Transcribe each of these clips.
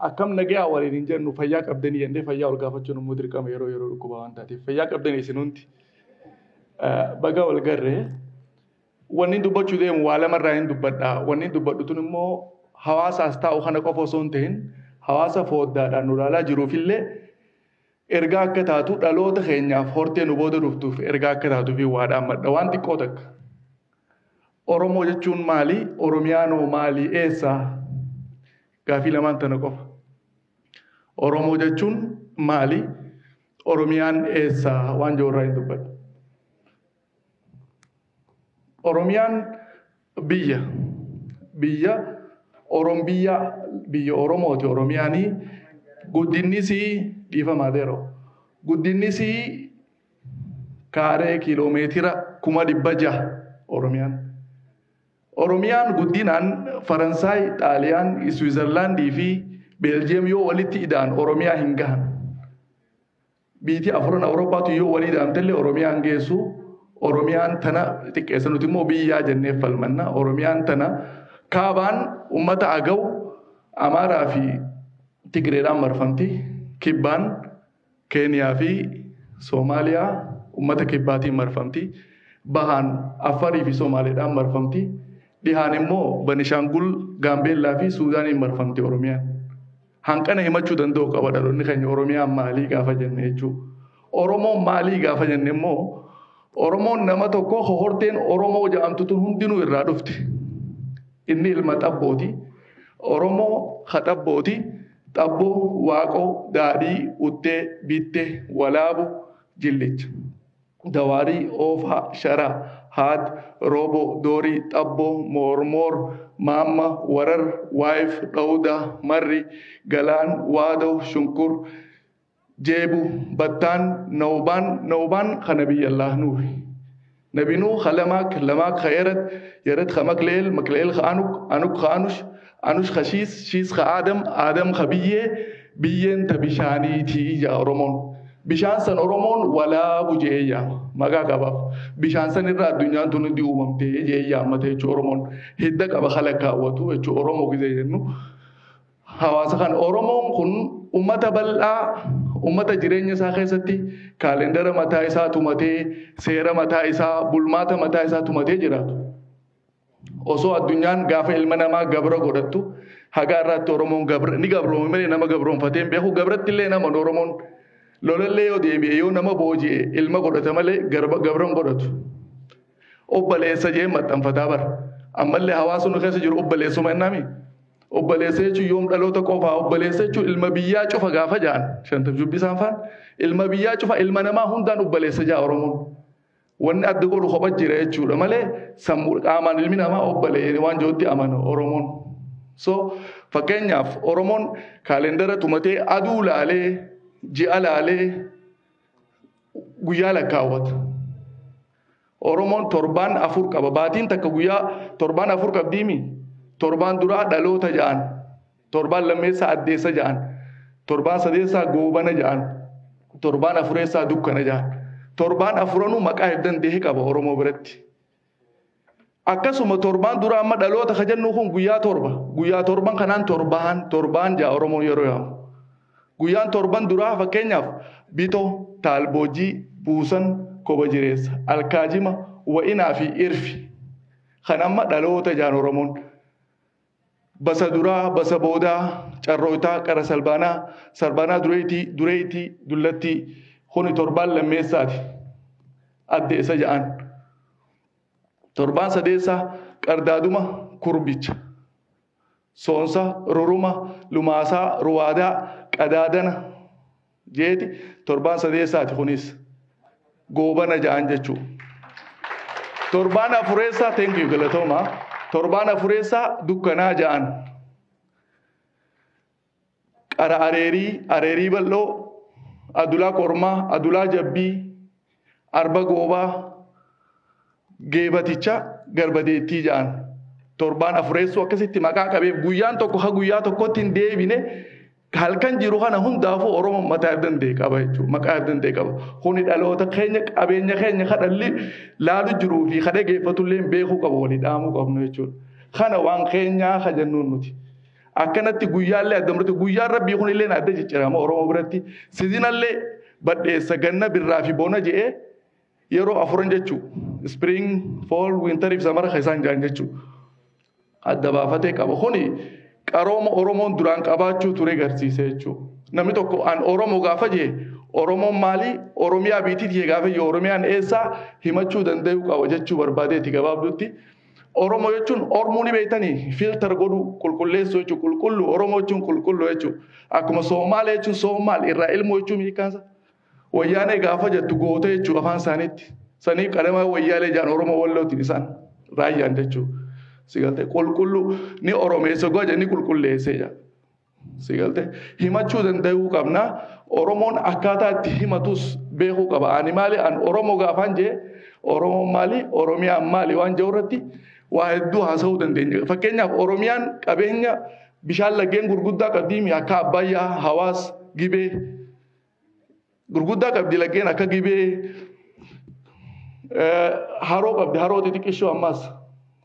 akkam nagaa waliin hin jennu fayyaa qabdanii jennee fayyaa ol gaafachuun immoo dirqama yeroo dhukkuba waan taateef fayyaa qabdanii isin hundi baga wal garree wanni dubbachuu deemu waa lamarraa hin dubbadha. Wanni dubbadhu tun immoo hawaasaas taa'u kana qofa osoo hin ta'in hawaasa fooddaadhaan nu ilaalaa jiruufillee ergaa akka taatu dhaloota keenyaaf hortee nu booda dhuftuuf ergaa akka taatuuf waa dhaammadha. Waan xiqqoo takka. Oromoo jechuun maali? Oromiyaanoo maali? Eessaa? Gaafii lamaan tana qofa. Oromoo jechuun maali? Oromiyaan eessaa? Waan joorraa hin dubbadhu. Oromiyaan biyya Oromooti. Oromiyaanii guddinnisii dhiifamaa deero. Guddinnisii kaaree kiiloomeetira 600 Oromiyaan. Oromiyaan guddinaan Faransaay, Xaaliyaan, Switzerlaandii fi Beeljiyeem yoo walitti ida'an Oromiyaa hin gahan. Biyyi afran Awurooppaatu yoo walii ida'amtellee Oromiyaan geessu. Oromiyaan tana xiqqeessa nuti immoo biyyaa jennee falmanna. Oromiyaan tana kaabaan uummata Agaw, Amaaraa fi Tigreedhaan marfamti. Kibbaan Keeniyaa fi Soomaaliyaa uummata kibbaatiin marfamti. Bahaan Affarii fi Soomaaliidhaan marfamti. Dhihaan immoo Banishaangul, Gaambeellaa fi Suudaaniin marfamti Oromiyaan. Hanqana himachuu danda'u qaba dhaloonni keenya Oromiyaan maalii gaafa jenne jechuudha. Oromoon maalii gaafa jenne immoo Oromoon nama tokko horteen Oromoo jedhamtu tun hundinuu irraa dhufti. Inni ilma xabbooti. Oromoo haxabbooti. Xabboo, waaqoo, daadhii, uttee, bittee, walaabu, jillicha. Dawaarii, oofaa, sharaa, haad, rooboo, doorii, xabboo, moormoor, maamma, warar, waayif, dhawudaa, marri, galaan, waadoo, shunkur, jeebu, battaan, nawbaan ka nabiy Allah nuuhi. Nabi Nuh lamaak ka yarat ka makleel ka anuk ka anush ka shiis ka Adam ka biyyeen ta bishaaniitii ija Oromoon. Bishaan san Oromoon walaabu jee yaama. Maqaa qabaaf. Bishaan san irraa addunyaan tun hundi uumamtee jee yaamate jechuudha Oromoon. Hidda qaba haala kaawwatu jechuudha Oromoo gisee jennu. Hawaasa kan Oromoon kun ummata bal'aa, ummata jireenya isaa keessatti kaalendara mataa isaa tumatee, seera mataa isaa, bulmaata mataa isaa tumatee jiraatu. Osoo addunyaan gaafa ilma namaa gabra godhattu, hagaa irratti Oromoon ni gabroomee nama gabroonfatee beeku gabratti illee nama Oromoon lolallee yoo deebi'e yoo nama booji'e ilma godhata malee gabran godhatu. Obbaleessa jee maxxanfataa bara. Ammallee hawaasni keessa jiru obbaleessuma innami. Obbaleessa jechuun yoom dhaloota qofaa obbaleessa jechuun ilma biyyaa cufa gaafa ja'an shantam jubbisaan faan ilma biyyaa cufa ilma namaa hundaan obbaleessa ja'a Oromoon. Wanni adda godhu kopha jira jechuudha malee sammuu qaamaan ilmi namaa obbalee waan jirutti amana Oromoon. So fakkeenyaaf Oromoon kaalendara tumatee aduu laalee ji'a laalee guyyaa lakkaawwata. Oromoon torbaan 4 qaba. Baatiin takka guyyaa torbaan 4 qabdiimi. Torbaan duraa dhaloota ja'an. Torbaan lammeessaa addeessa ja'an. Torbaan sadeessaa goobana ja'an. Torbaan afureessaa dukkana ja'an. Torbaan afuranuu maqaa danda'e qaba Oromoo biratti. Akkasuma torbaan duraa amma dhaloota ka jennu kun guyyaa torba. Guyyaa torban kanaan torbaan ja'a Oromoon yeroo yaamu. Guyyaan torban duraa fakkeenyaaf bitoo, taalboojii, buusan, koba jireessa, alkaajima, wa'inaa fi irfi. Kan amma dhaloota ja'an Oromoon. Basa duraa, basa boodaa, carrootaa, qara salbaanaa dureetii, dullattii, kuni torbaan lammeessaati. Addeessa ja'an. Torbaan sadeessaa qardaaduma kurbicha. Soonsa, ruruma, lumaasaa, ruwaadaa, qadaadana jeeti torbaan sadeessaati kunis goobana ja'an jechuudha. Torbaan afureessaa thank you galatooma. Torbaan afureessaa dukkanaa ja'an. Qara areerii bal'oo, adulaa kormaa, adulaa jabbii, arba goobaa, geebaticha garbadeettii ja'an. Torbaan afureessuu akkasitti maqaa qabeef guyyaan tokko ha guyyaa tokkotti hin deebine halkan jiru kana hundaafuu Oromoon mataa danda'e qaba jechuudha. Maqaa danda'e qaba. Kuni dhaloota keenya qabeenya keenya kadhalli laalu jiruu fi kadha geeffatullee beekuu qabu walii dhaamuu qabnu jechuudha. Kana waan keenyaa ka jennuun nuti. akkanatti guyyaallee addamratu guyyaan rabbii kun illee adda ciccirama oromoo biratti sizinallee badheessa ganna birraa fi bona je'ee yeroo afuran jechuu spring fall winter fi samara isaan jaan jechuu adda baafatee qaba kuni qarooma oromoon duraan qabaachuu ture garsiise jechuu namni tokko an oromoo gaafa jee oromoon maali oromiyaa biitiiti gaafa jee oromiyaan eessaa himachuu danda'u qaba jechuu barbaadeeti gabaabdutti Oromo jechuun Oromoo ni beektanii filter godhu qulqulleessu jechuun qulqullu Oromoo jechuun qulqullu jechuun akkuma Soomaalee jechuun Soomaal irraa ilmoo jechuun miikaansa wayyaanee gaafa jettu goote jechuun afaan isaaniitti sanii qalama wayyaalee jaan Oromoo wallootiin isaan raayyaan jechuun sigalte qulqullu ni Oromeessa goja ni qulqulleessee jaa sigalte himachuu danda'uu qabna Oromoon akkaataa itti himatus beekuu qaba ani maali an Oromoo gaafaan jee Oromoo maali Oromiyaan maali waan jawratti waa hedduu haasa'uu dandeenya. Fakkeenyaaf Oromiyaan qabeenya bishaan laggeen gurguddaa qabdi akka Abbayyaa, Hawaas, Gibee gurguddaa qabdi laggeen akka Gibee haroo qabdi haroo xixiqqishoo ammas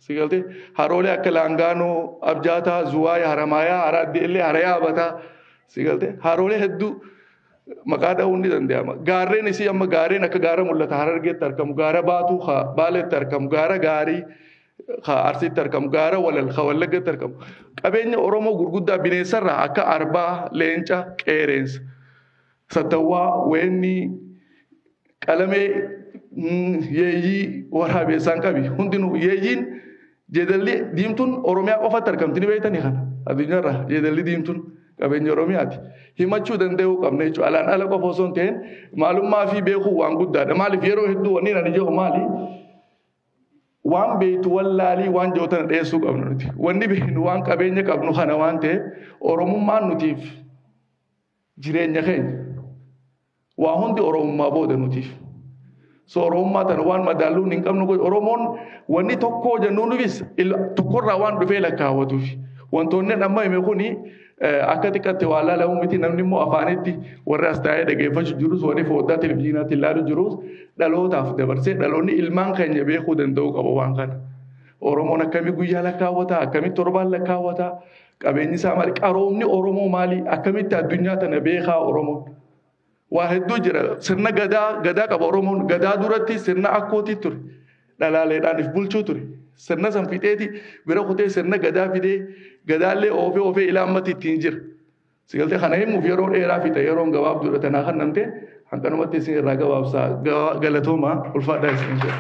sigalte haroolee akka Laangaanoo, Abjaataa, Zuwaaya, Haramaayaa, Araaddeellee, Harayaa Abataa sigalte haroolee hedduu maqaa dha'uun ni danda'ama. Gaarreen isii amma gaarreen akka gaara mul'ata Harargeetti argamu gaara Baatuu Baaleetti argamu gaara Gaarii Arsiitti argamu gaara Walal Wallaggeetti argamu qabeenya Oromoo gurguddaa bineensarraa akka Arbaa Leenca Qeereensa Sattawwaa Weenni Qalamee Yeeyyii Waraabessaan qabi hundinuu yeeyyiin jeedalli diimtuun Oromiyaa qofatti argamti ni beektanii kana addunyaarraa jeedalli diimtuun qabeenya Oromiyaati himachuu danda'uu qabna jechuudha alaan ala qofa osoo hin ta'in maalummaa fi beekuu waan guddaadha maaliif yeroo hedduu wanni ani jedhu maali waan beektu wallaalii waan jootan dheessuu qabnu nuti wanni beeknu waan qabeenya qabnu kana waan ta'e Oromummaan nutiif jireenya keenya waa hundi Oromummaa booda nutiif so Oromummaa tana waan madaalluun hin qabnu Oromoon wanni tokko jennuunifis tokkorraa waan dhufee lakkaawwatuufi wantoonni amma hime kuni akka xiqqaatti waa laalamu miti namni immoo afaanitti warra as taa'ee dhageeffachuu jirus warri foddaa televezyiinaatti ilaalu jirus dhalootaaf dabarsee dhaloonni ilmaan keenya beekuu danda'uu qaba waan kana. Oromoon akkamii guyyaa lakkaawwataa akkamitti torbaan lakkaawwataa qabeenyi isaa maali qaroomni Oromoo maali akkamitti addunyaa tana beekaa Oromoon. Waa hedduu jira sirna gadaa qaba Oromoon gadaa duratti sirna akkootii ture dhalaaleedhaaniif bulchuu ture. Sirna san fixeeti bira kutee sirna gadaa fidee gadaallee oofee ilaa ammatti ittiin jira. Sigalte kana himuuf yeroo dheeraa fixa yeroon gabaabduudha tanaa kan namte hanqanumatti isin irraa gabaabsaa galatooma ulfaadhaa isin jedha.